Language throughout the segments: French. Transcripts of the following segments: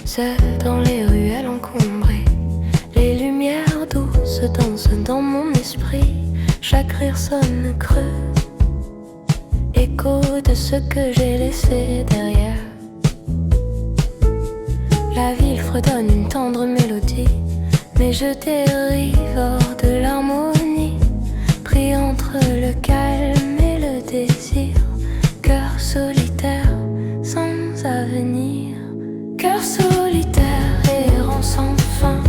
Seul dans les ruelles encombrées, les lumières douces dansent dans mon esprit. Chaque rire sonne creux, écho de ce que j'ai laissé derrière. La ville fredonne une tendre mélodie, mais je dérive hors de l'harmonie, pris entre le calme et le désir. Cœur solitaire sans avenir, cœur solitaire errant sans fin,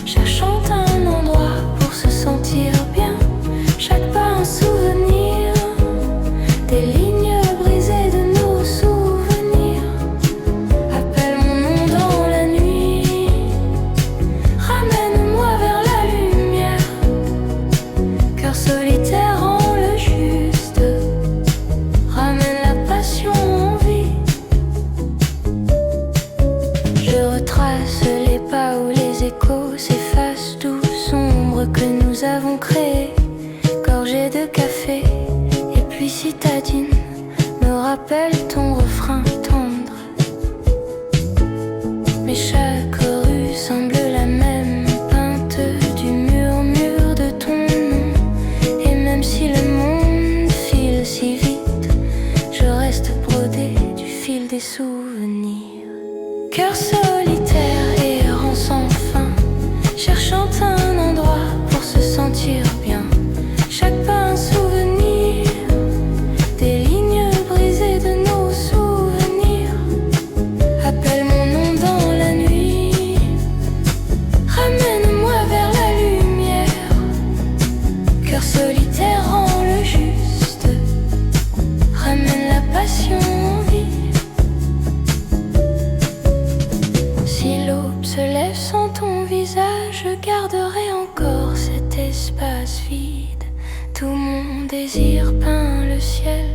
cherchant un endroit pour se sentir bien. Chaque pas un souvenir, des lignes brisées de nos souvenirs. Appelle mon nom dans la nuit, ramène-moi vers la lumière. Cœur solitaire rend le juste, ramène la passion en vie. Je retrace les pas où les échos s'effacent, tout sombre que nous avons créé. Gorgée de café et puis citadine me rappelle ton refrain tendre. Mais chaque rue semble la même, peinte du murmure de ton nom. Et même si le monde file si vite, je reste brodée du fil des souvenirs. Cœur solitaire errant sans fin, cherchant un endroit pour se sentir bien. Chaque pas un souvenir, des lignes brisées de nos souvenirs. Appelle mon nom dans la nuit, ramène-moi vers la lumière. Cœur solitaire rend le juste, ramène la passion en vie. Si l'aube se lève sans ton visage, je garderai encore cet espace vide. Tout mon désir peint le ciel,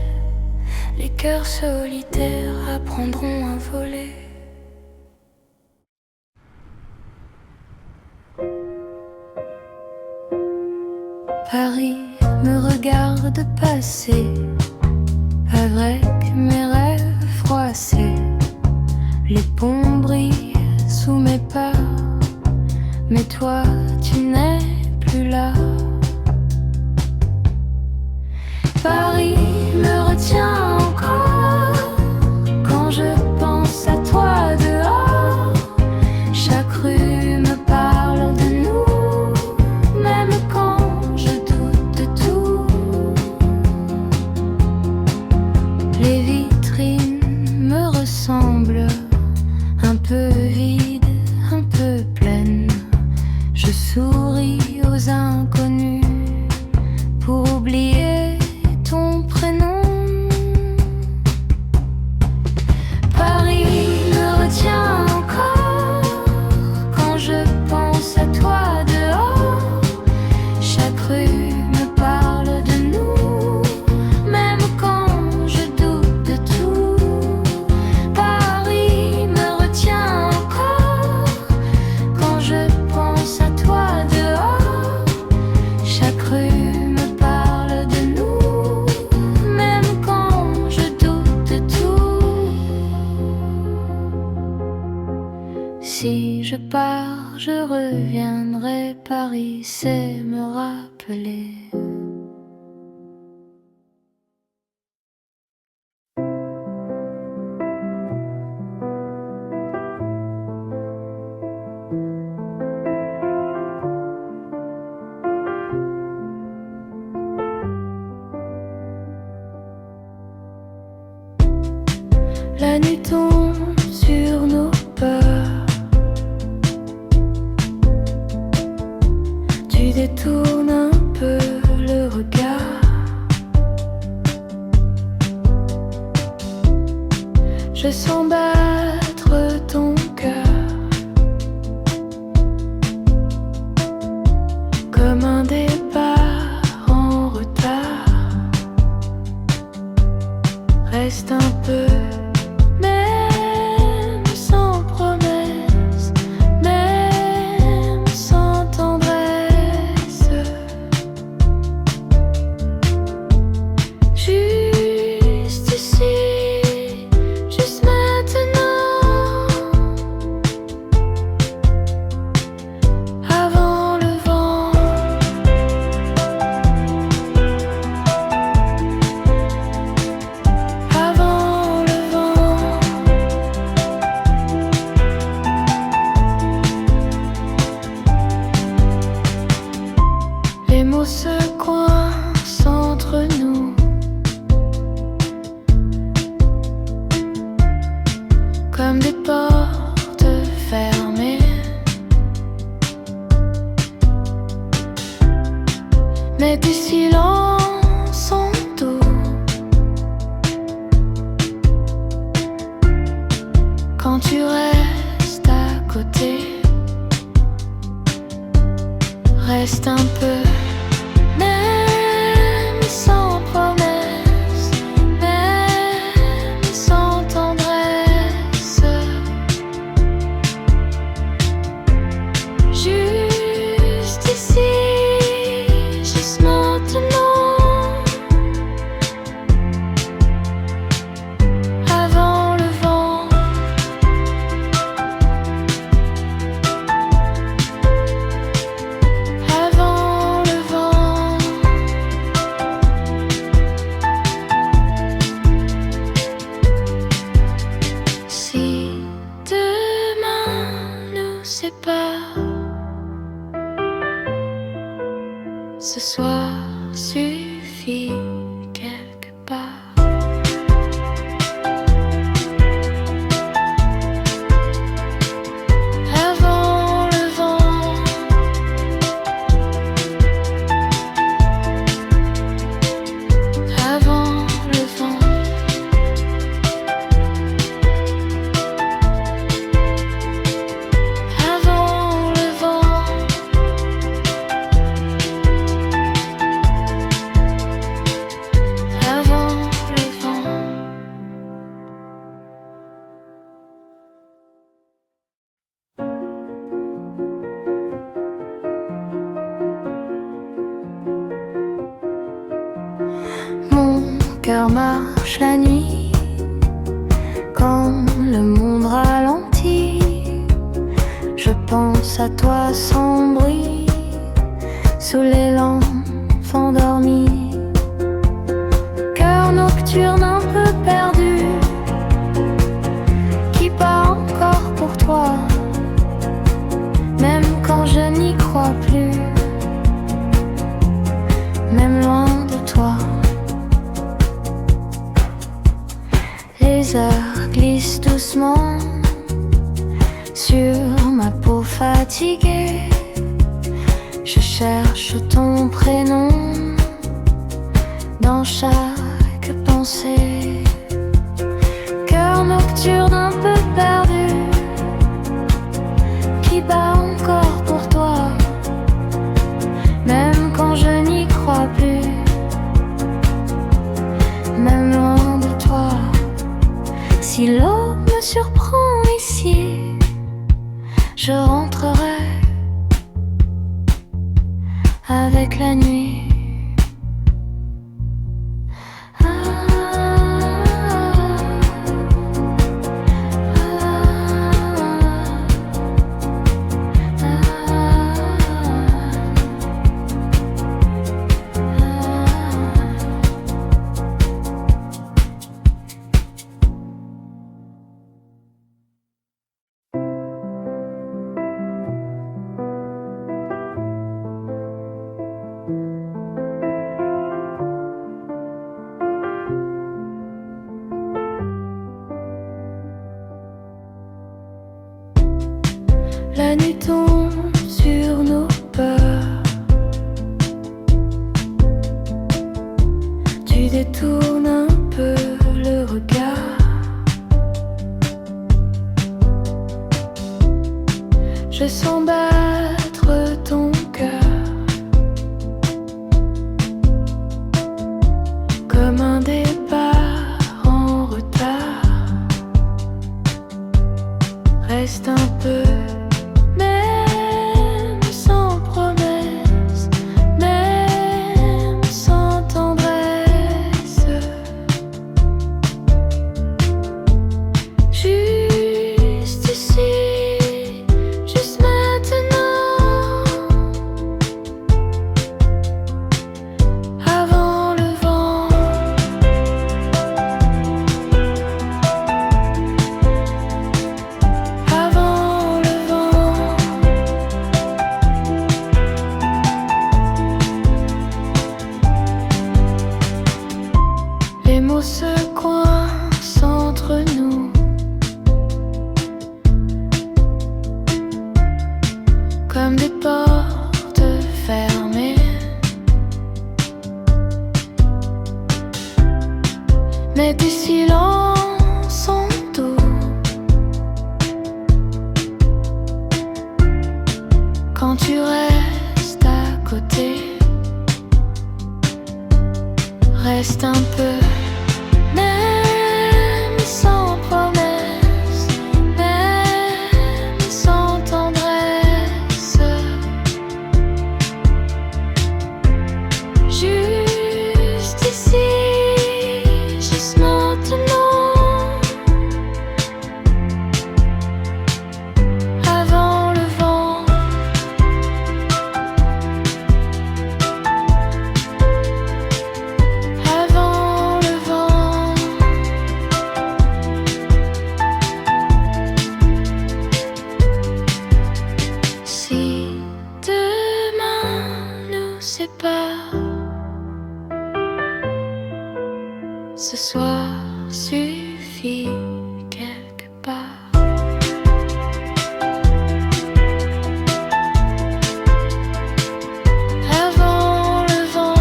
les cœurs solitaires apprendront à voler. Paris me regarde passer, avec mes rêves froissés. Les ponts brillent sous mes pas, mais toi tu n'es plus là. Paris me retient encore quand je pense à toi dehors. Chaque rue me parle de nous, même quand je doute de tout. Les vitrines me ressemblent, un peu vides, un peu pleines. Je souris aux inconnus pour oublier ton prénom. Paris me retient encore quand je pense à toi dehors. Chaque rue me parle de nous, même quand je doute de tout. Paris me retient encore quand je pense à toi dehors. Chaque rue si je pars, je reviendrai. Paris sait me rappeler. La nuit tombe sur nos peurs, tu détournes un peu Reste un peu, même sans promesse, même sans tendresse. Juste ici, juste maintenant, avant le vent. Avant le vent. Si demain nous sépare, ce soir suffit quelque part. Avant le vent. Avant le vent. Avant le vent. Avant le vent. Mon cœur marche la nuit quand le monde ralentit. Je pense à toi sans bruit, sous les lampes endormies. Cœur nocturne un peu perdu, qui bat encore pour toi, même quand je n'y crois plus, même loin de toi. Les heures glissent doucement sur ma peau fatiguée. Je cherche ton prénom dans chaque pensée. Cœur nocturne un peu perdu, qui bat encore pour toi, même quand je n'y crois plus, même loin de toi. Si l'eau me surprend ici, je rentrerai avec la nuit. La nuit tombe sur nos peurs. Tu détournes un peu le regard. Je sens battre ton cœur comme un départ en retard. Reste un peu, même sans promesse, même sans tendresse. Juste ici, juste maintenant, avant le vent. Avant le vent. Les mots se coincent entre nous, comme des portes fermées. Mais tes silences sont doux quand tu restes à reste un peu, même sans promesse, même sans tendresse. Juste ici, juste maintenant, avant le vent. Avant le vent. Si demain nous sépare, ce soir suffit quelque part. Avant le vent.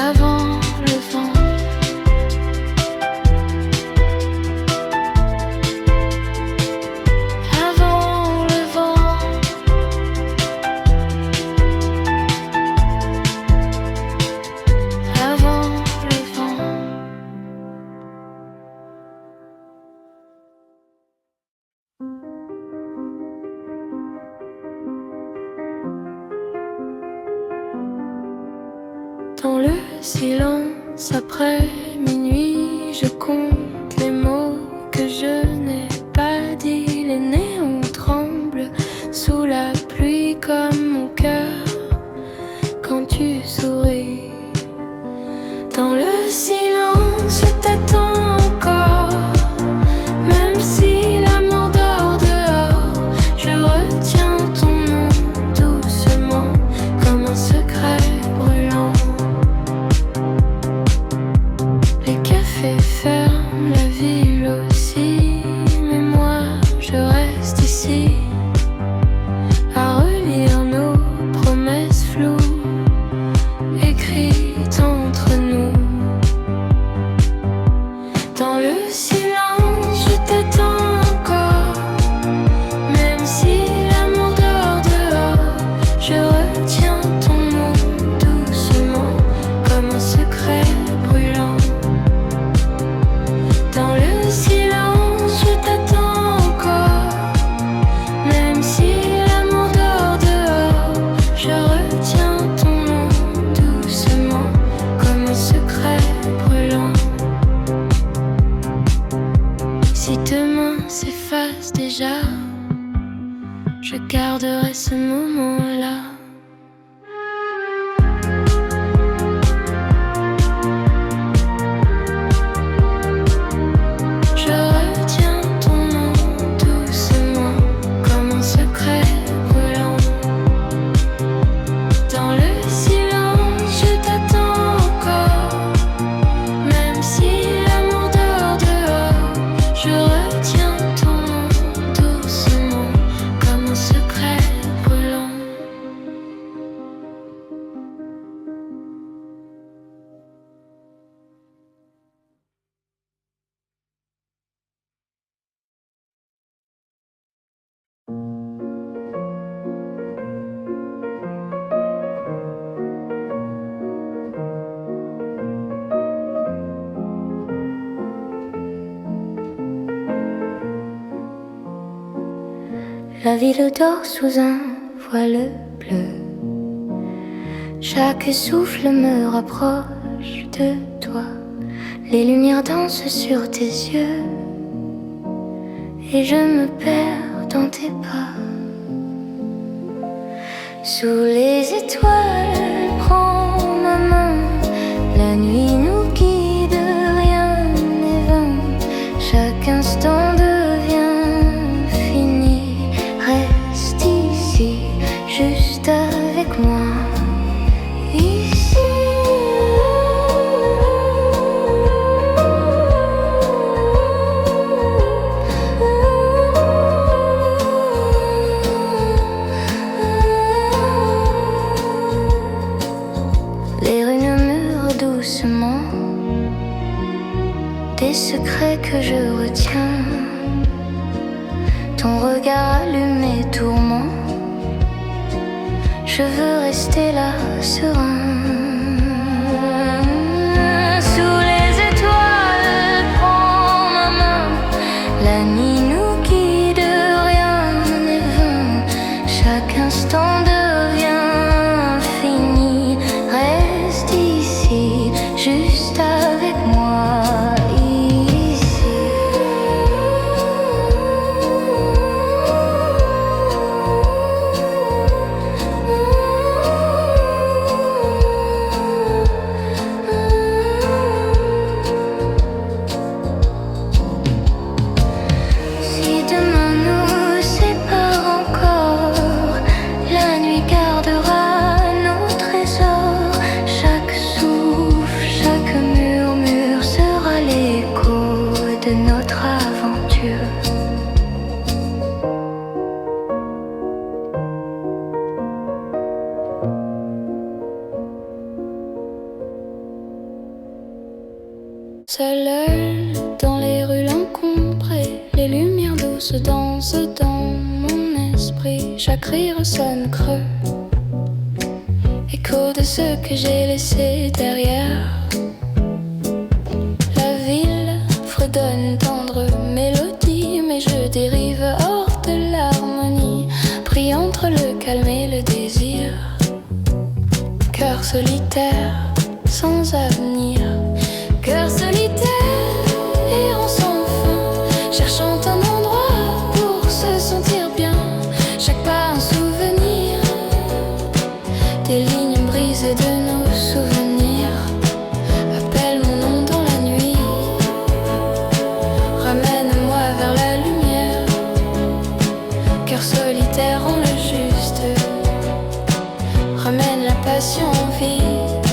Avant le vent. Avant le vent. Avant le vent. Dans le silence après minuit, je compte les mots que je n'ai pas dit. Les néons tremblent sous la pluie comme mon cœur quand tu souris. Dans le silence, je t'attends encore, même si l'amour dort dehors. Je retiens ton nom doucement, comme un secret brûlant. Les cafés ferment, la ville aussi, mais moi je reste ici, à relire nos promesses floues, écrites entre nous. Dans le silence, je t'attends encore, même si l'amour dort dehors. Je retiens ton nom doucement, comme un secret brûlant. Dans le silence, je t'attends encore, même si l'amour dort dehors. Je retiens ton nom doucement, comme un secret brûlant. Si demain s'efface déjà, je garderai ce moment-là. Je retiens ton nom doucement, comme un secret brûlant. Dans le silence, je t'attends encore, même si l'amour dort dehors. Je retiens ton nom doucement, comme un secret brûlant. La ville dort sous un voile bleu. Chaque souffle me rapproche de toi. Les lumières dansent sur tes yeux et je me perds dans tes pas. Sous les étoiles, prends ma main. La nuit nous guide, rien n'est vain. Chaque instant devient fini. Reste ici, juste avec moi. Ici. Les rues murmurent doucement des secrets que je retiens. Ton regard allume mes tourments. je veux rester là, serein. Sous les étoiles, prends ma main. La nuit nous guide, rien n'est vain. Chaque instant devient infini. Reste ici, juste avec moi. Seule dans les rues encombrées, les lumières douces dansent dans mon esprit. Chaque rire sonne creux, écho de ce que j'ai laissé derrière. La ville fredonne tendre mélodie, mais je dérive hors de l'harmonie. Pris entre le calme et le désir, cœur solitaire sans avenir. Cœur solitaire, errant sans fin, cherchant un endroit pour se sentir bien. Chaque pas un souvenir, des lignes brisées de nos souvenirs. Appelle mon nom dans la nuit, ramène-moi vers la lumière. Cœur solitaire, rends le juste, ramène la passion en vie.